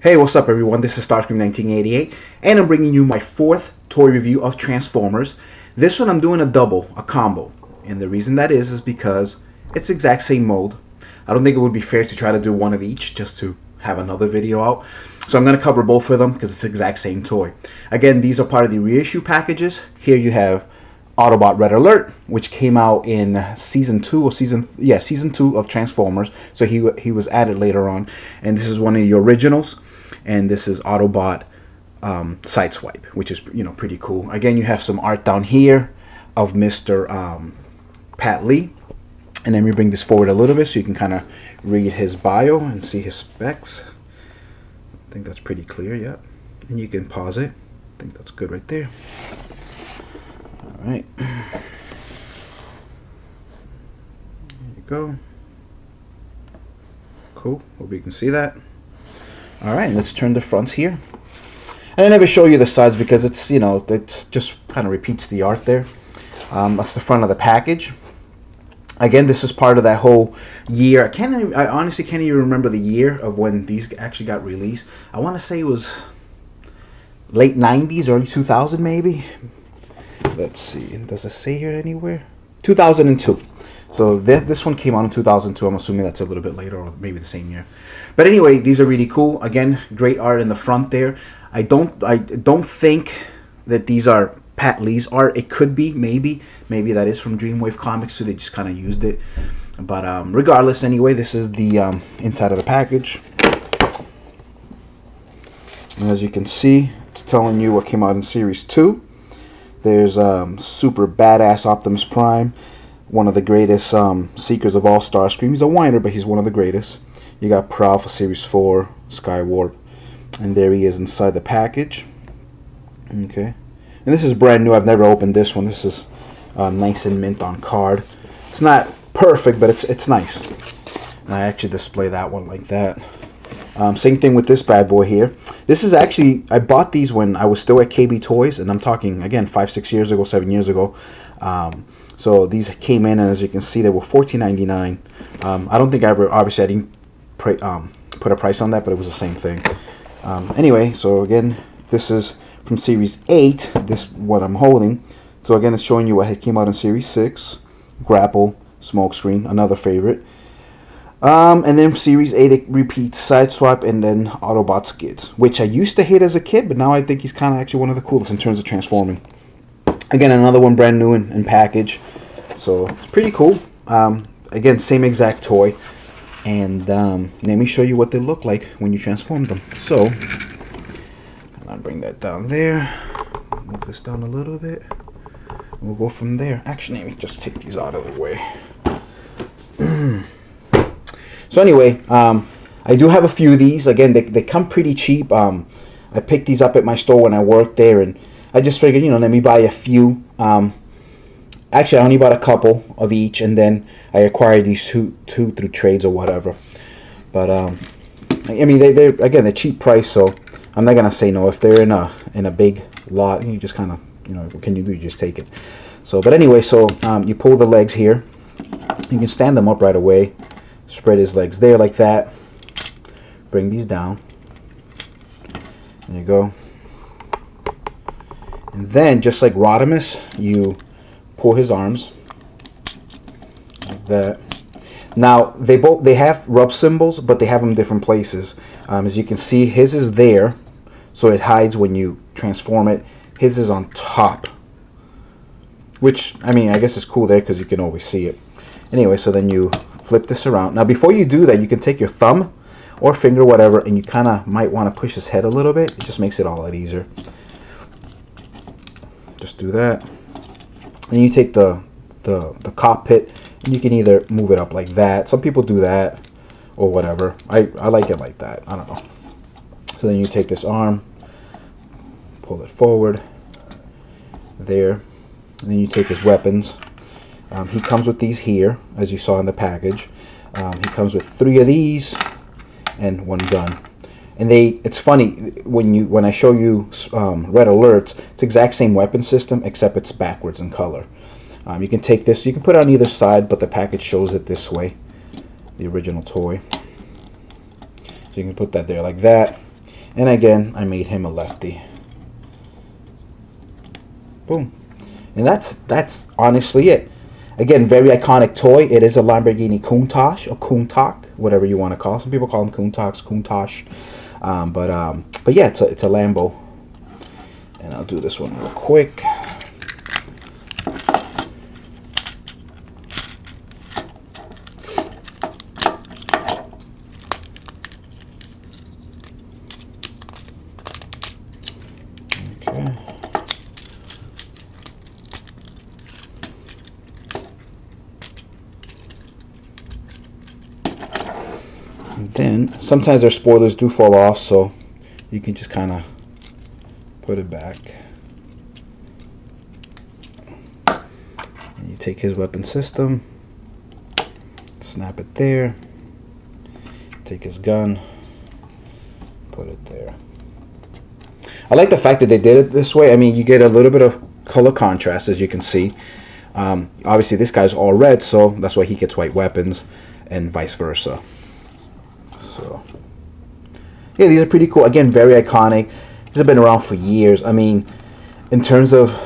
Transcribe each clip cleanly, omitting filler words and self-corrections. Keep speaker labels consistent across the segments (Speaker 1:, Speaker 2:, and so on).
Speaker 1: Hey, what's up everyone? This is Starscream1988 and I'm bringing you my fourth toy review of Transformers. This one I'm doing a combo. And the reason that is because it's the exact same mold. I don't think it would be fair to try to do one of each just to have another video out. So I'm going to cover both of them because it's the exact same toy. Again, these are part of the reissue packages. Here you have Autobot Red Alert, which came out in season 2 of Transformers. So he was added later on, and this is one of the originals. And this is Autobot Sideswipe, which is pretty cool. Again, you have some art down here of Mr. Pat Lee, and then we bring this forward a little bit so you can kind of read his bio and see his specs. I think that's pretty clear, yeah. And you can pause it. I think that's good right there. All right, there you go. Cool. Hope you can see that. All right, let's turn the fronts here. And I never show you the sides because it's it's just kind of repeats the art there. That's the front of the package. Again, this is part of that whole year. I honestly can't even remember the year of when these actually got released. I want to say it was late 90s, early 2000 maybe. Let's see, does it say here anywhere? 2002. So this one came out in 2002. I'm assuming that's a little bit later or maybe the same year. But anyway, these are really cool. Again, great art in the front there. I don't think that these are Pat Lee's art. It could be, maybe that is from Dreamwave Comics, so they just kind of used it. But regardless, anyway, this is the inside of the package. And as you can see, it's telling you what came out in Series 2. There's super badass Optimus Prime, one of the greatest seekers of all Starscream. He's a whiner, but he's one of the greatest. You got Prowl for Series 4, Skywarp, and there he is inside the package. Okay, and this is brand new. I've never opened this one. This is nice and mint on card. It's not perfect, but it's nice. And I actually display that one like that. Same thing with this bad boy here. This is actually, I bought these when I was still at KB Toys, and I'm talking again 5-6 years ago, 7 years ago. So these came in, and as you can see, they were $14.99. I don't think obviously I didn't put a price on that, but it was the same thing. Anyway, so again, this is from Series 8. This what I'm holding. So again, it's showing you what came out in Series 6. Grapple, Smokescreen, another favorite. And then Series 8, it repeats Sideswipe and then Autobot Skids, which I used to hate as a kid, but now I think he's kind of actually one of the coolest in terms of transforming. Again, another one brand new in package, so it's pretty cool. Again, same exact toy, and let me show you what they look like when you transform them. So I'll bring that down there, move this down a little bit, and we'll go from there. Actually, let me just take these out of the way. So anyway, I do have a few of these. Again, they come pretty cheap. I picked these up at my store when I worked there, and I just figured, let me buy a few. Actually, I only bought a couple of each, and then I acquired these two through trades or whatever. But I mean, they're cheap price, so I'm not gonna say no. If they're in a big lot, you just kind of, what can you do? You just take it. So, but anyway, so you pull the legs here. You can stand them up right away. Spread his legs there like that. Bring these down. There you go. And then, just like Rodimus, you pull his arms like that. Now they have rub symbols, but they have them different places. As you can see, his is there, so it hides when you transform it. His is on top, which I mean, I guess is cool there because you can always see it. Anyway, so then you flip this around. Now before you do that, you can take your thumb or finger, whatever, and you kind of might want to push his head a little bit. It just makes it all a lot easier. Just do that. And you take the cockpit, and you can either move it up like that. Some people do that or whatever. I like it like that. I don't know. So then you take this arm, pull it forward there, and then you take his weapons. He comes with these here, as you saw in the package. He comes with 3 of these and 1 gun. And it's funny when I show you Red Alerts, it's the exact same weapon system except it's backwards in color. You can take this, you can put it on either side, but the package shows it this way, the original toy. So you can put that there like that. And again, I made him a lefty. Boom. And that's honestly it. Again, very iconic toy. It is a Lamborghini Countach or Countach, whatever you want to call it. Some people call them Countachs, Countach. But yeah, it's a Lambo. And I'll do this one real quick. Okay. And then sometimes their spoilers do fall off, so you can just kind of put it back. And you take his weapon system, snap it there, take his gun, put it there. I like the fact that they did it this way. I mean, you get a little bit of color contrast, as you can see. Obviously this guy's all red, so that's why he gets white weapons, and vice versa. So yeah, these are pretty cool. Again, very iconic. These have been around for years. I mean, in terms of,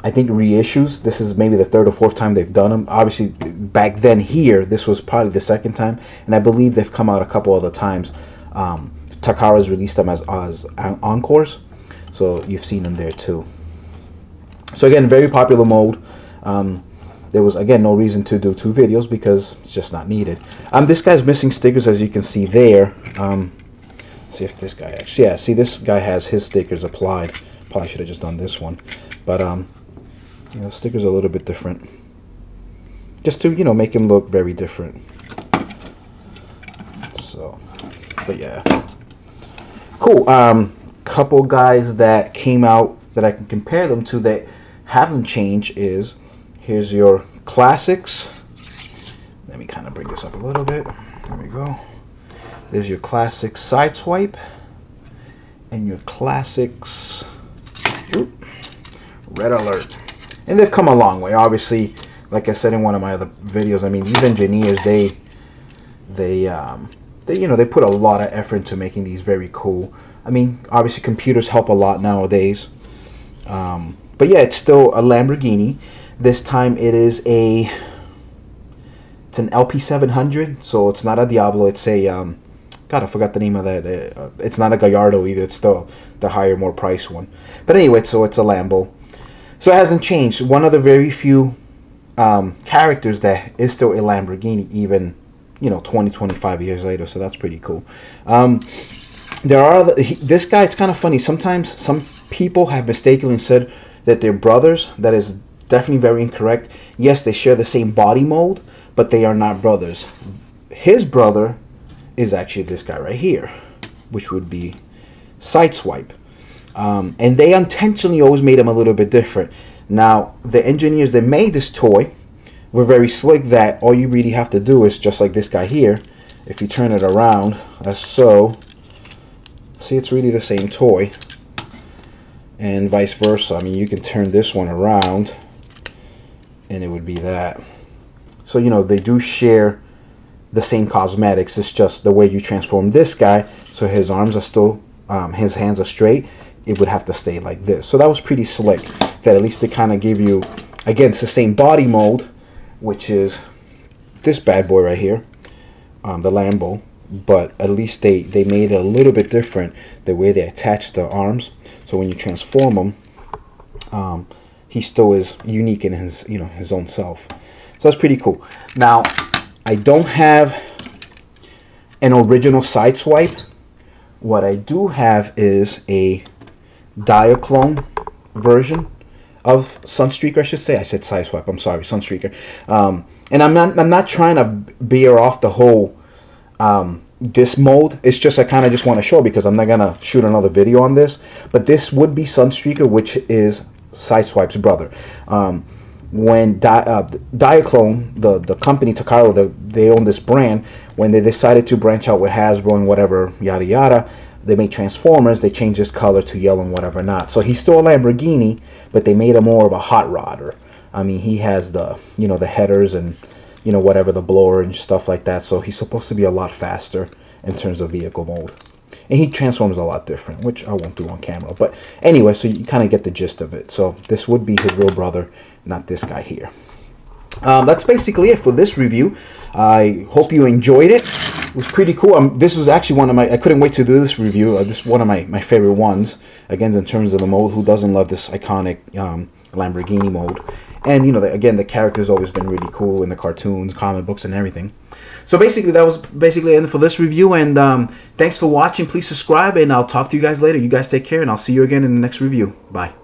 Speaker 1: I think, reissues, this is maybe the third or fourth time they've done them. Obviously back then here, this was probably the second time, and I believe they've come out a couple other times. Takara's released them as encores, so you've seen them there too. So again, very popular mode. There was, again, no reason to do 2 videos because it's just not needed. This guy's missing stickers, as you can see there. See if this guy actually, yeah, see, this guy has his stickers applied. Probably should have just done this one, but you know, stickers are a little bit different, just to, you know, make him look very different. So, but yeah, cool. Couple guys that came out that I can compare them to that haven't changed is, here's your classics. Let me kind of bring this up a little bit. There we go. There's your classic Sideswipe and your classics Red Alert. And they've come a long way. Obviously, like I said in one of my other videos, I mean, these engineers, they you know, they put a lot of effort into making these very cool. I mean, obviously computers help a lot nowadays. But yeah, it's still a Lamborghini. This time it is it's an LP700, so it's not a Diablo. It's a God, I forgot the name of that. It's not a Gallardo either. It's still the higher, more priced one. But anyway, so it's a Lambo. So it hasn't changed. One of the very few characters that is still a Lamborghini, even, you know, 20, 25 years later. So that's pretty cool. There are this guy. It's kind of funny. Sometimes some people have mistakenly said that they're brothers. That is definitely very incorrect. Yes, they share the same body mold, but they are not brothers. His brother is actually this guy right here, which would be Sideswipe. And they intentionally always made him a little bit different. Now, the engineers that made this toy were very slick, that all you really have to do is, just like this guy here, if you turn it around as so, see, it's really the same toy, and vice versa. I mean, you can turn this one around and it would be that. So, you know, they do share the same cosmetics. It's just the way you transform this guy, so his arms are still, his hands are straight, it would have to stay like this. So that was pretty slick, that at least they kind of give you, again, it's the same body mold, which is this bad boy right here, the Lambo, but at least they made it a little bit different, the way they attach the arms. So when you transform him, he still is unique in his, you know, his own self. So that's pretty cool. Now, I don't have an original Sideswipe. What I do have is a Diaclone version of Sunstreaker, I should say. I said Sideswipe, I'm sorry, Sunstreaker. And I'm not trying to bear off the whole this mode. It's just, I kind of just want to show, because I'm not gonna shoot another video on this, but this would be Sunstreaker, which is Sideswipe's brother. When Diaclone, the company Takara, they own this brand, when they decided to branch out with Hasbro and whatever, yada yada, they made Transformers, they changed his color to yellow and whatever not. So he's still a Lamborghini, but they made him more of a hot rodder. I mean, he has the, you know, the headers and, you know, whatever, the blower and stuff like that. So he's supposed to be a lot faster in terms of vehicle mode. and he transforms a lot different, which I won't do on camera. But anyway, so you kind of get the gist of it. So this would be his real brother, not this guy here. That's basically it for this review. I hope you enjoyed it. It was pretty cool. This was actually one of my, I couldn't wait to do this review. This is one of my favorite ones, again, in terms of the mode. Who doesn't love this iconic Lamborghini mode? And, you know, again, the character's always been really cool in the cartoons, comic books, and everything. So basically, that was basically it for this review. And thanks for watching. Please subscribe, and I'll talk to you guys later. You guys take care, and I'll see you again in the next review. Bye.